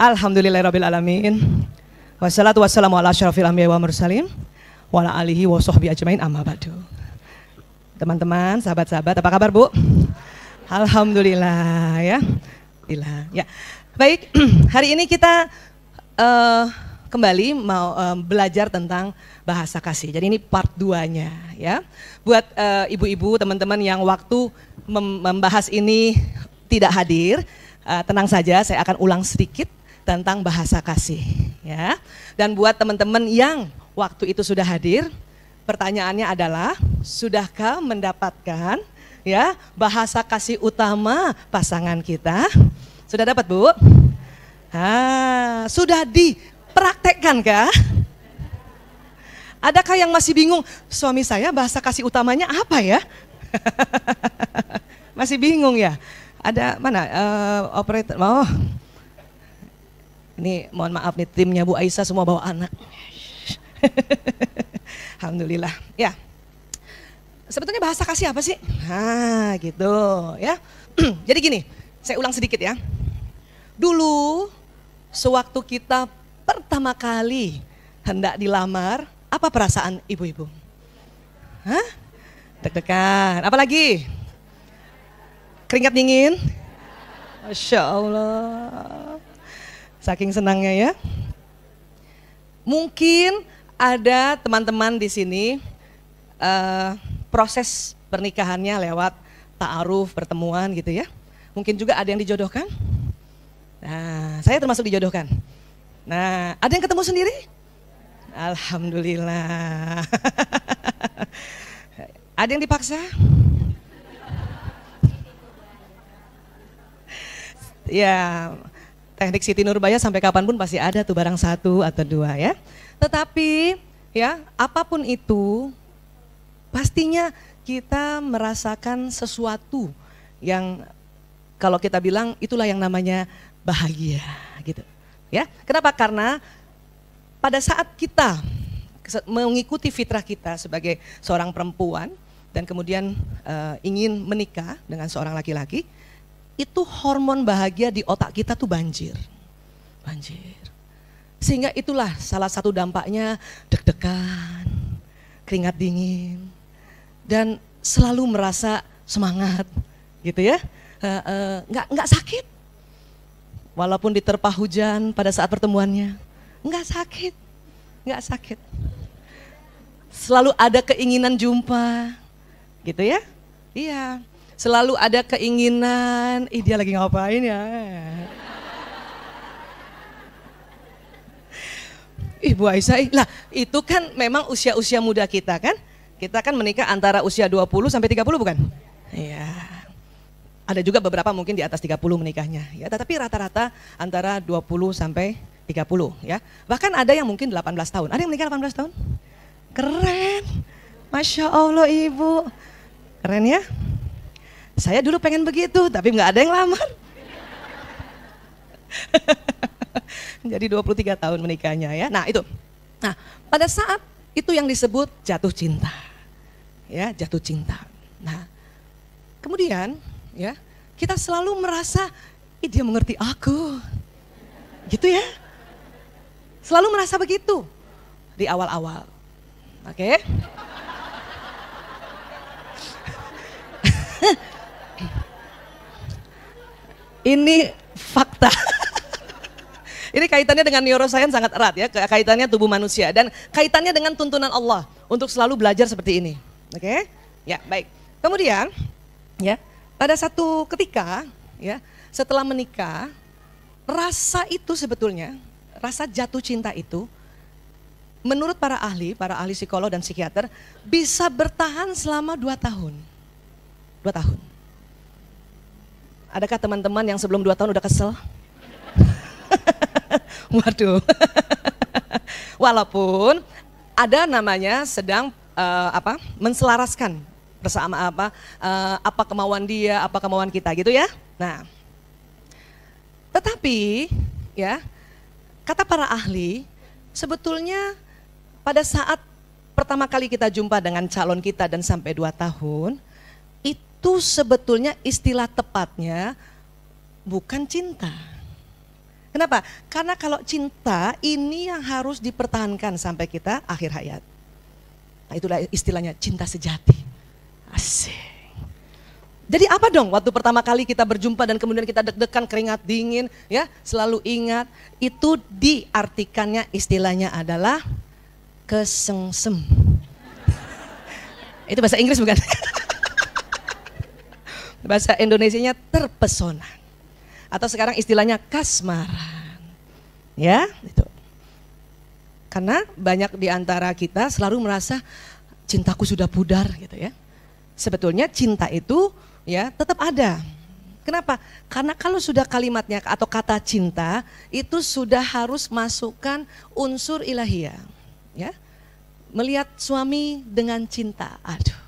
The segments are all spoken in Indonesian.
Alhamdulillahirrabbilalamin. Wassalatu wassalamu ala asyrafil anbiya wa mursalin wa ala alihi wa sahbihi ajmain amma ba'du. Teman-teman, sahabat-sahabat, apa kabar Bu? Alhamdulillah ya. Ya. Baik, hari ini kita kembali mau belajar tentang bahasa kasih. Jadi ini part 2-nya ya. Buat ibu-ibu, teman-teman yang waktu membahas ini tidak hadir, tenang saja, saya akan ulang sedikit tentang bahasa kasih ya. Dan buat teman-teman yang waktu itu sudah hadir, pertanyaannya adalah sudahkah mendapatkan ya bahasa kasih utama pasangan kita? Sudah dapat Bu? Sudah dipraktekkan kah? Adakah yang masih bingung, suami saya bahasa kasih utamanya apa ya? Masih bingung ya? Ada mana operator? Oh, ini mohon maaf nih timnya Bu Aisyah semua bawa anak. Alhamdulillah. Ya. Sebetulnya bahasa kasih apa sih? Gitu ya. Jadi gini, saya ulang sedikit ya. Dulu sewaktu kita pertama kali hendak dilamar, apa perasaan ibu-ibu? Deg-degan. Apalagi? Keringat dingin? Masya Allah. Saking senangnya ya. Mungkin ada teman-teman di sini proses pernikahannya lewat ta'aruf, pertemuan gitu ya. Mungkin juga ada yang dijodohkan. Nah, saya termasuk dijodohkan. Nah, ada yang ketemu sendiri? Alhamdulillah. Ada yang dipaksa? Ya, teknik Siti Nurbaya sampai kapanpun pasti ada tuh barang satu atau dua ya. Tetapi ya, apapun itu pastinya kita merasakan sesuatu yang kalau kita bilang itulah yang namanya bahagia gitu. Ya. Kenapa? Karena pada saat kita mengikuti fitrah kita sebagai seorang perempuan dan kemudian ingin menikah dengan seorang laki-laki, itu hormon bahagia di otak kita tuh banjir. Sehingga itulah salah satu dampaknya deg-degan, keringat dingin, dan selalu merasa semangat gitu ya. Nggak sakit. Walaupun diterpa hujan pada saat pertemuannya, nggak sakit. Selalu ada keinginan jumpa gitu ya. Iya. Selalu ada keinginan, dia lagi ngapain ya? Bu Aisyah, lah itu kan memang usia-usia muda kita kan? Kita kan menikah antara usia 20 sampai 30 bukan? Iya. Ada juga beberapa mungkin di atas 30 menikahnya ya, tetapi rata-rata antara 20 sampai 30 ya. Bahkan ada yang mungkin 18 tahun. Ada yang menikah 18 tahun? Keren. Masya Allah Ibu. Keren ya? Saya dulu pengen begitu, tapi nggak ada yang lamar. Jadi 23 tahun menikahnya ya. Nah itu. Nah pada saat itu yang disebut jatuh cinta. Ya, jatuh cinta. Nah kemudian ya kita selalu merasa, dia mengerti aku. Gitu ya. Selalu merasa begitu di awal-awal. Oke. Ini fakta. Ini kaitannya dengan neuroscience sangat erat ya, kaitannya tubuh manusia dan kaitannya dengan tuntunan Allah untuk selalu belajar seperti ini. Oke? Ya, baik. Kemudian ya, pada satu ketika ya, setelah menikah, rasa itu sebetulnya, rasa jatuh cinta itu menurut para ahli psikolog dan psikiater bisa bertahan selama 2 tahun. 2 tahun. Adakah teman-teman yang sebelum 2 tahun udah kesel? Waduh. Walaupun ada namanya sedang menselaraskan bersama apa kemauan dia, apa kemauan kita gitu ya. Nah, tetapi ya kata para ahli sebetulnya pada saat pertama kali kita jumpa dengan calon kita dan sampai 2 tahun, itu sebetulnya istilah tepatnya bukan cinta. Kenapa? Karena kalau cinta ini yang harus dipertahankan sampai kita akhir hayat. Nah, itulah istilahnya cinta sejati. Asik. Jadi apa dong waktu pertama kali kita berjumpa dan kemudian kita deg-degan, keringat dingin, ya, selalu ingat, itu diartikannya istilahnya adalah kesengsem. Itu bahasa Inggris bukan? Bahasa Indonesianya terpesona. Atau sekarang istilahnya kasmaran. Ya, itu. Karena banyak di antara kita selalu merasa cintaku sudah pudar gitu ya. Sebetulnya cinta itu ya tetap ada. Kenapa? Karena kalau sudah kalimatnya atau kata cinta itu sudah harus masukkan unsur ilahiyah. Ya. Melihat suami dengan cinta. Aduh.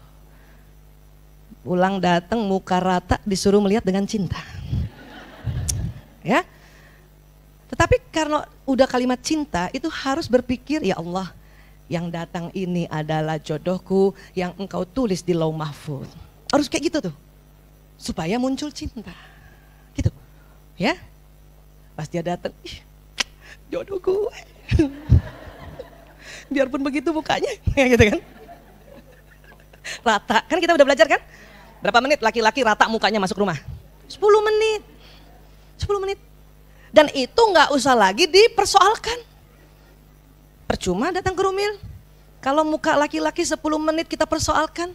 Pulang datang muka rata disuruh melihat dengan cinta. Ya. Tetapi karena udah kalimat cinta itu harus berpikir, ya Allah, yang datang ini adalah jodohku yang engkau tulis di Lauh Mahfuz. Harus kayak gitu tuh. Supaya muncul cinta. Gitu. Ya. Pas dia datang, jodoh gue. Biarpun begitu mukanya, gitu kan. Rata. Kan kita udah belajar kan? Berapa menit laki-laki rata mukanya masuk rumah? 10 menit. 10 menit. Dan itu nggak usah lagi dipersoalkan. Percuma datang ke Rumil. Kalau muka laki-laki 10 menit kita persoalkan,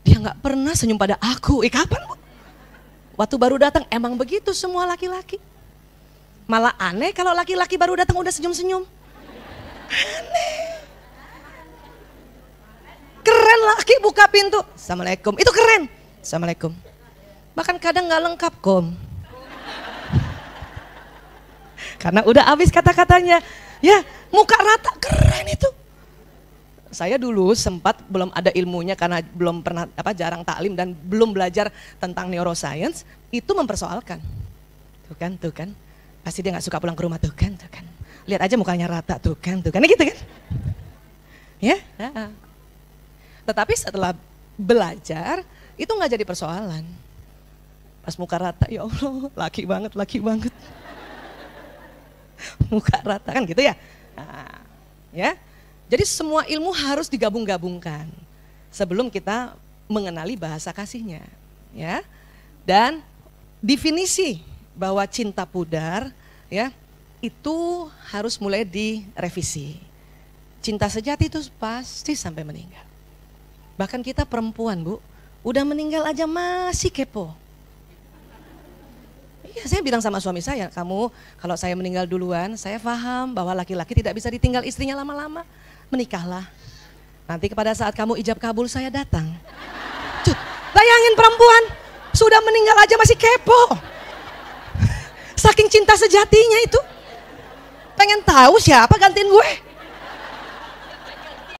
dia nggak pernah senyum pada aku. Kapan Bu? Waktu baru datang emang begitu semua laki-laki. Malah aneh kalau laki-laki baru datang udah senyum-senyum. Aneh. Keren laki buka pintu. Assalamualaikum. Itu keren. Assalamualaikum. Bahkan kadang nggak lengkap kom. Karena udah habis kata-katanya. Ya, muka rata keren itu. Saya dulu sempat belum ada ilmunya karena belum pernah jarang taklim dan belum belajar tentang neuroscience, itu mempersoalkan. Tuh kan. Pasti dia nggak suka pulang ke rumah tuh kan. Lihat aja mukanya rata tuh kan. Gitu kan. Ya. Tetapi setelah belajar itu nggak jadi persoalan. Pas muka rata, ya Allah, laki banget. Muka rata kan gitu ya. Nah, ya. Jadi semua ilmu harus digabung-gabungkan sebelum kita mengenali bahasa kasihnya, ya. Dan definisi bahwa cinta pudar, ya, itu harus mulai direvisi. Cinta sejati itu pasti sampai meninggal. Bahkan kita perempuan, Bu, udah meninggal aja masih kepo. Iya, saya bilang sama suami saya, kamu kalau saya meninggal duluan, saya paham bahwa laki-laki tidak bisa ditinggal istrinya lama-lama. Menikahlah. Nanti kepada saat kamu ijab kabul saya datang. Cut, bayangin perempuan sudah meninggal aja masih kepo. Saking cinta sejatinya itu. Pengen tahu siapa gantiin gue.